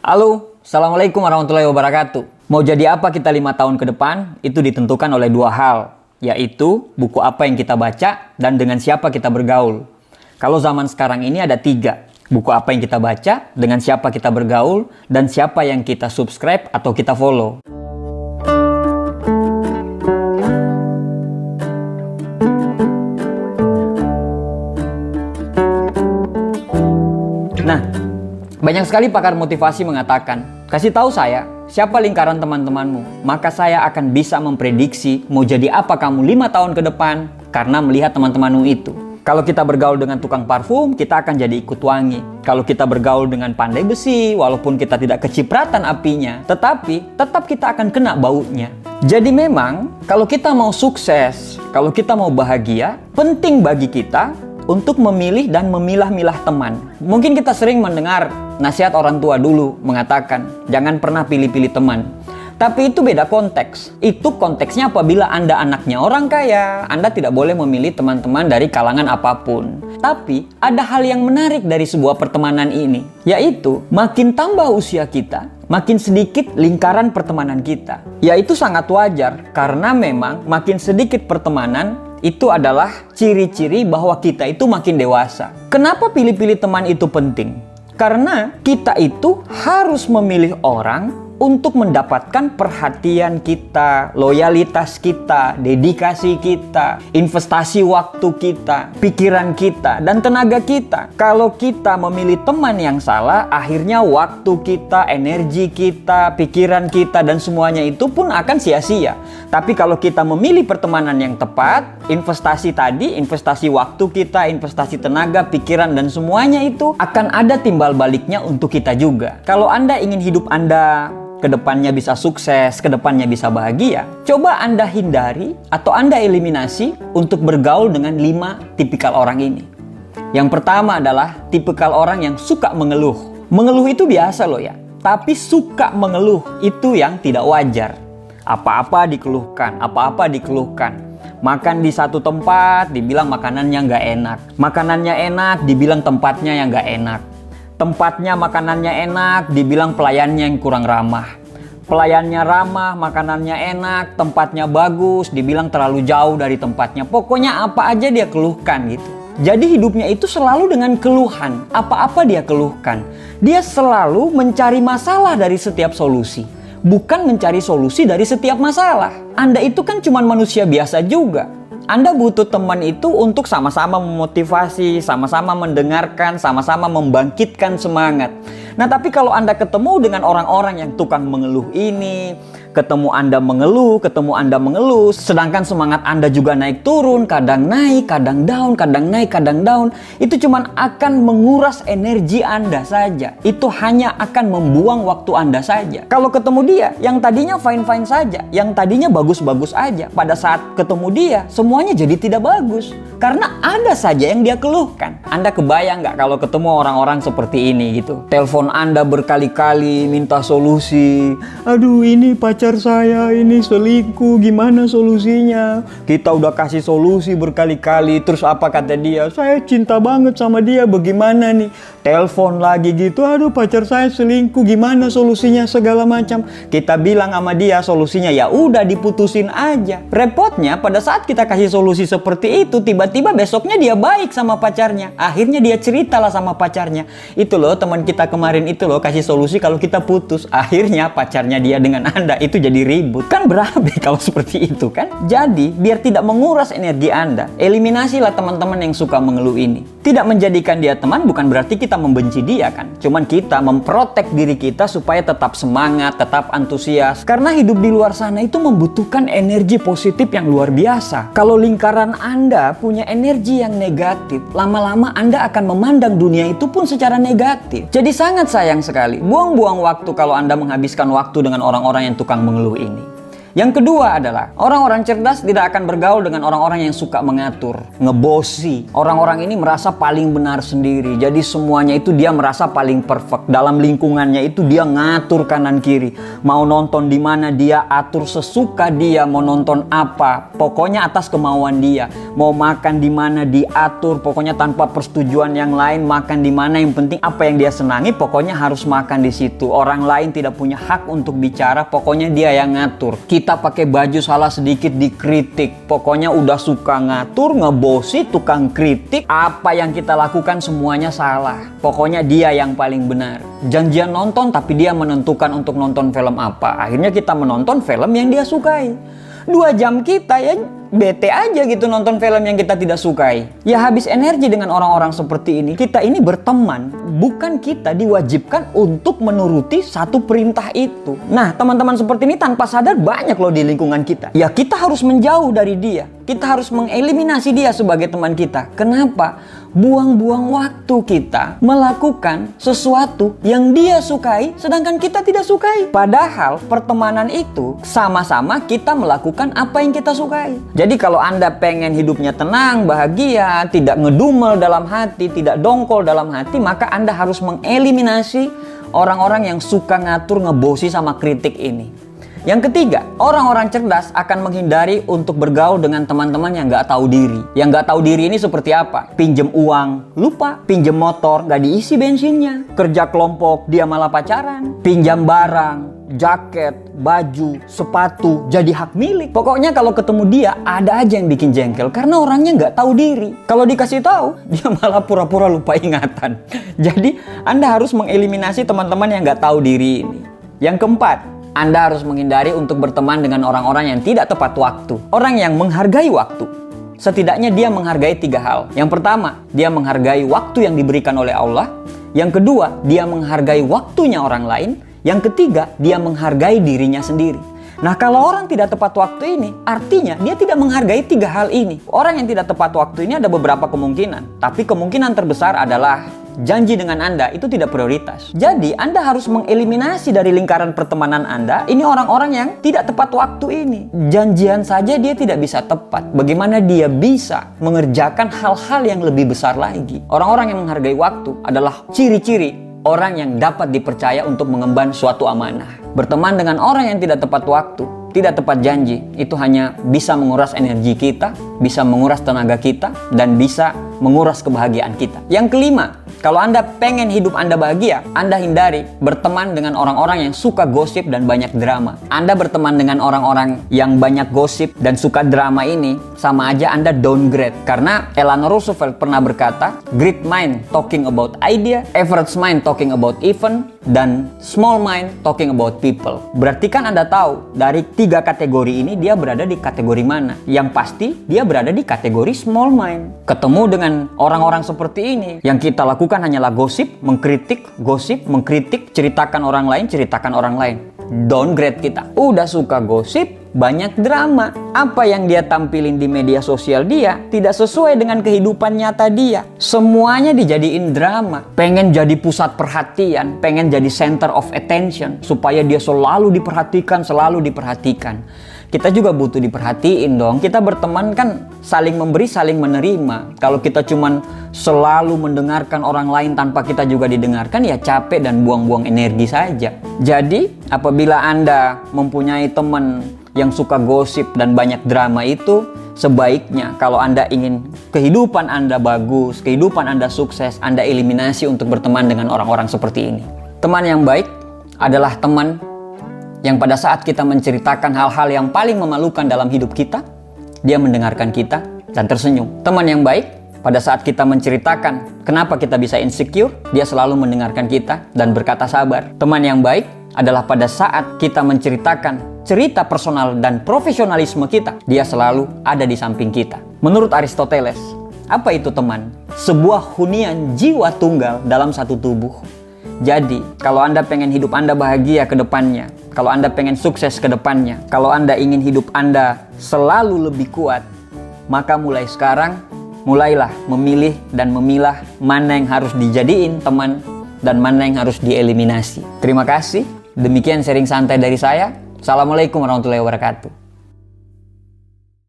Halo, Assalamualaikum warahmatullahi wabarakatuh. Mau jadi apa kita 5 tahun ke depan, itu ditentukan oleh dua hal, yaitu buku apa yang kita baca dan dengan siapa kita bergaul. Kalau zaman sekarang ini ada 3, buku apa yang kita baca, dengan siapa kita bergaul, dan siapa yang kita subscribe atau kita follow. Nah, banyak sekali pakar motivasi mengatakan, kasih tahu saya, siapa lingkaran teman-temanmu, maka saya akan bisa memprediksi mau jadi apa kamu 5 tahun ke depan karena melihat teman-temanmu itu. Kalau kita bergaul dengan tukang parfum, kita akan jadi ikut wangi. Kalau kita bergaul dengan pandai besi, walaupun kita tidak kecipratan apinya, tetapi tetap kita akan kena baunya. Jadi memang, kalau kita mau sukses, kalau kita mau bahagia, penting bagi kita untuk memilih dan memilah-milah teman. Mungkin kita sering mendengar nasihat orang tua dulu mengatakan, jangan pernah pilih-pilih teman. Tapi itu beda konteks. Itu konteksnya apabila Anda anaknya orang kaya, Anda tidak boleh memilih teman-teman dari kalangan apapun. Tapi ada hal yang menarik dari sebuah pertemanan ini, yaitu makin tambah usia kita, makin sedikit lingkaran pertemanan kita. Yaitu sangat wajar, karena memang makin sedikit pertemanan, itu adalah ciri-ciri bahwa kita itu makin dewasa. Kenapa pilih-pilih teman itu penting? Karena kita itu harus memilih orang untuk mendapatkan perhatian kita, loyalitas kita, dedikasi kita, investasi waktu kita, pikiran kita, dan tenaga kita. Kalau kita memilih teman yang salah, akhirnya waktu kita, energi kita, pikiran kita, dan semuanya itu pun akan sia-sia. Tapi kalau kita memilih pertemanan yang tepat, investasi tadi, investasi waktu kita, investasi tenaga, pikiran, dan semuanya itu akan ada timbal baliknya untuk kita juga. Kalau Anda ingin hidup Anda kedepannya bisa sukses, kedepannya bisa bahagia, coba Anda hindari atau Anda eliminasi untuk bergaul dengan 5 tipikal orang ini. Yang pertama adalah tipikal orang yang suka mengeluh. Mengeluh itu biasa loh ya, tapi suka mengeluh itu yang tidak wajar. Apa-apa dikeluhkan, apa-apa dikeluhkan. Makan di satu tempat, dibilang makanannya nggak enak. Makanannya enak, dibilang tempatnya yang nggak enak. Tempatnya makanannya enak, dibilang pelayannya yang kurang ramah. Pelayannya ramah, makanannya enak, tempatnya bagus, dibilang terlalu jauh dari tempatnya. Pokoknya apa aja dia keluhkan gitu. Jadi hidupnya itu selalu dengan keluhan. Apa-apa dia keluhkan. Dia selalu mencari masalah dari setiap solusi, bukan mencari solusi dari setiap masalah. Anda itu kan cuma manusia biasa juga. Anda butuh teman itu untuk sama-sama memotivasi, sama-sama mendengarkan, sama-sama membangkitkan semangat. Nah, tapi kalau Anda ketemu dengan orang-orang yang tukang mengeluh ini, ketemu Anda mengeluh, sedangkan semangat Anda juga naik turun, kadang naik, kadang down, kadang naik, kadang down, itu cuman akan menguras energi Anda saja. Itu hanya akan membuang waktu Anda saja. Kalau ketemu dia, yang tadinya fine-fine saja, yang tadinya bagus-bagus aja, pada saat ketemu dia, semuanya jadi tidak bagus. Karena ada saja yang dia keluhkan. Anda kebayang nggak kalau ketemu orang-orang seperti ini gitu? Telepon Anda berkali-kali, minta solusi. Aduh, ini pacar saya, ini selingkuh, gimana solusinya? Kita udah kasih solusi berkali-kali, terus apa kata dia? Saya cinta banget sama dia, bagaimana nih? Telepon lagi gitu, aduh pacar saya selingkuh, gimana solusinya, segala macam. Kita bilang sama dia solusinya, ya udah diputusin aja. Repotnya pada saat kita kasih solusi seperti itu, tiba-tiba besoknya dia baik sama pacarnya. Akhirnya dia ceritalah sama pacarnya. Itu loh teman kita kemarin itu loh kasih solusi kalau kita putus. Akhirnya pacarnya dia dengan Anda itu jadi ribut. Kan berabe kalau seperti itu kan? Jadi biar tidak menguras energi Anda, eliminasilah teman-teman yang suka mengeluh ini. Tidak menjadikan dia teman bukan berarti kita membenci dia kan? Cuman kita memprotek diri kita supaya tetap semangat, tetap antusias. Karena hidup di luar sana itu membutuhkan energi positif yang luar biasa. Kalau lingkaran Anda punya energi yang negatif, lama-lama Anda akan memandang dunia itu pun secara negatif. Jadi sangat sayang sekali, buang-buang waktu kalau Anda menghabiskan waktu dengan orang-orang yang tukang mengeluh ini. Yang kedua adalah orang-orang cerdas tidak akan bergaul dengan orang-orang yang suka mengatur, ngebosi. Orang-orang ini merasa paling benar sendiri. Jadi semuanya itu dia merasa paling perfect. Dalam lingkungannya itu dia ngatur kanan kiri. Mau nonton di mana dia atur sesuka dia, mau nonton apa, pokoknya atas kemauan dia. Mau makan di mana diatur, pokoknya tanpa persetujuan yang lain. Makan di mana, yang penting apa yang dia senangi, pokoknya harus makan di situ. Orang lain tidak punya hak untuk bicara, pokoknya dia yang ngatur. Kita pakai baju salah sedikit dikritik, pokoknya udah suka ngatur, ngebosi, tukang kritik. Apa yang kita lakukan semuanya salah, pokoknya dia yang paling benar. Janjian nonton tapi dia menentukan untuk nonton film apa. Akhirnya kita menonton film yang dia sukai. 2 jam kita ya bete aja gitu nonton film yang kita tidak sukai. Ya habis energi dengan orang-orang seperti ini. Kita ini berteman, bukan kita diwajibkan untuk menuruti satu perintah itu. Nah, teman-teman seperti ini tanpa sadar banyak loh di lingkungan kita. Ya kita harus menjauh dari dia. Kita harus mengeliminasi dia sebagai teman kita. Kenapa? Buang-buang waktu kita melakukan sesuatu yang dia sukai sedangkan kita tidak sukai. Padahal pertemanan itu sama-sama kita melakukan apa yang kita sukai. Jadi kalau Anda pengen hidupnya tenang, bahagia, tidak ngedumel dalam hati, tidak dongkol dalam hati, maka Anda harus mengeliminasi orang-orang yang suka ngatur, ngebosi sama kritik ini. Yang ketiga, orang-orang cerdas akan menghindari untuk bergaul dengan teman-teman yang nggak tahu diri. Yang nggak tahu diri ini seperti apa? Pinjem uang, lupa. Pinjem motor, nggak diisi bensinnya. Kerja kelompok, dia malah pacaran. Pinjam barang, jaket, baju, sepatu, jadi hak milik. Pokoknya kalau ketemu dia, ada aja yang bikin jengkel. Karena orangnya nggak tahu diri. Kalau dikasih tahu, dia malah pura-pura lupa ingatan. Jadi, Anda harus mengeliminasi teman-teman yang nggak tahu diri ini. Yang keempat, Anda harus menghindari untuk berteman dengan orang-orang yang tidak tepat waktu. Orang yang menghargai waktu. Setidaknya dia menghargai 3 hal. Yang pertama, dia menghargai waktu yang diberikan oleh Allah. Yang kedua, dia menghargai waktunya orang lain. Yang ketiga, dia menghargai dirinya sendiri. Nah, kalau orang tidak tepat waktu ini, artinya dia tidak menghargai 3 hal ini. Orang yang tidak tepat waktu ini ada beberapa kemungkinan. Tapi kemungkinan terbesar adalah janji dengan Anda itu tidak prioritas. Jadi Anda harus mengeliminasi dari lingkaran pertemanan Anda ini orang-orang yang tidak tepat waktu ini. Janjian saja dia tidak bisa tepat. Bagaimana dia bisa mengerjakan hal-hal yang lebih besar lagi? Orang-orang yang menghargai waktu adalah ciri-ciri orang yang dapat dipercaya untuk mengemban suatu amanah. Berteman dengan orang yang tidak tepat waktu, tidak tepat janji, itu hanya bisa menguras energi kita, bisa menguras tenaga kita, dan bisa menguras kebahagiaan kita. Yang kelima, kalau Anda pengen hidup Anda bahagia, Anda hindari berteman dengan orang-orang yang suka gosip dan banyak drama. Anda berteman dengan orang-orang yang banyak gosip dan suka drama ini, sama aja Anda downgrade. Karena Eleanor Roosevelt pernah berkata, great mind talking about idea, average mind talking about event, dan small mind talking about people. Berarti kan Anda tahu, dari 3 kategori ini dia berada di kategori mana? Yang pasti, dia berada di kategori small mind. Ketemu dengan orang-orang seperti ini, yang kita lakukan hanyalah gosip, mengkritik, ceritakan orang lain. Downgrade kita. Udah suka gosip, banyak drama. Apa yang dia tampilin di media sosial dia tidak sesuai dengan kehidupan nyata dia. Semuanya dijadiin drama. Pengen jadi pusat perhatian, pengen jadi center of attention, supaya dia selalu diperhatikan. Kita juga butuh diperhatiin dong. Kita berteman kan saling memberi, saling menerima. Kalau kita cuman selalu mendengarkan orang lain tanpa kita juga didengarkan, ya capek dan buang-buang energi saja. Jadi, apabila Anda mempunyai teman yang suka gosip dan banyak drama itu, sebaiknya kalau Anda ingin kehidupan Anda bagus, kehidupan Anda sukses, Anda eliminasi untuk berteman dengan orang-orang seperti ini. Teman yang baik adalah teman yang pada saat kita menceritakan hal-hal yang paling memalukan dalam hidup kita, dia mendengarkan kita dan tersenyum. Teman yang baik, pada saat kita menceritakan kenapa kita bisa insecure, dia selalu mendengarkan kita dan berkata sabar. Teman yang baik adalah pada saat kita menceritakan cerita personal dan profesionalisme kita, dia selalu ada di samping kita. Menurut Aristoteles, apa itu teman? Sebuah hunian jiwa tunggal dalam satu tubuh. Jadi, kalau Anda pengen hidup Anda bahagia ke depannya, kalau Anda pengen sukses ke depannya, kalau Anda ingin hidup Anda selalu lebih kuat, maka mulai sekarang, mulailah memilih dan memilah mana yang harus dijadiin teman dan mana yang harus dieliminasi. Terima kasih. Demikian sharing santai dari saya. Assalamualaikum warahmatullahi wabarakatuh.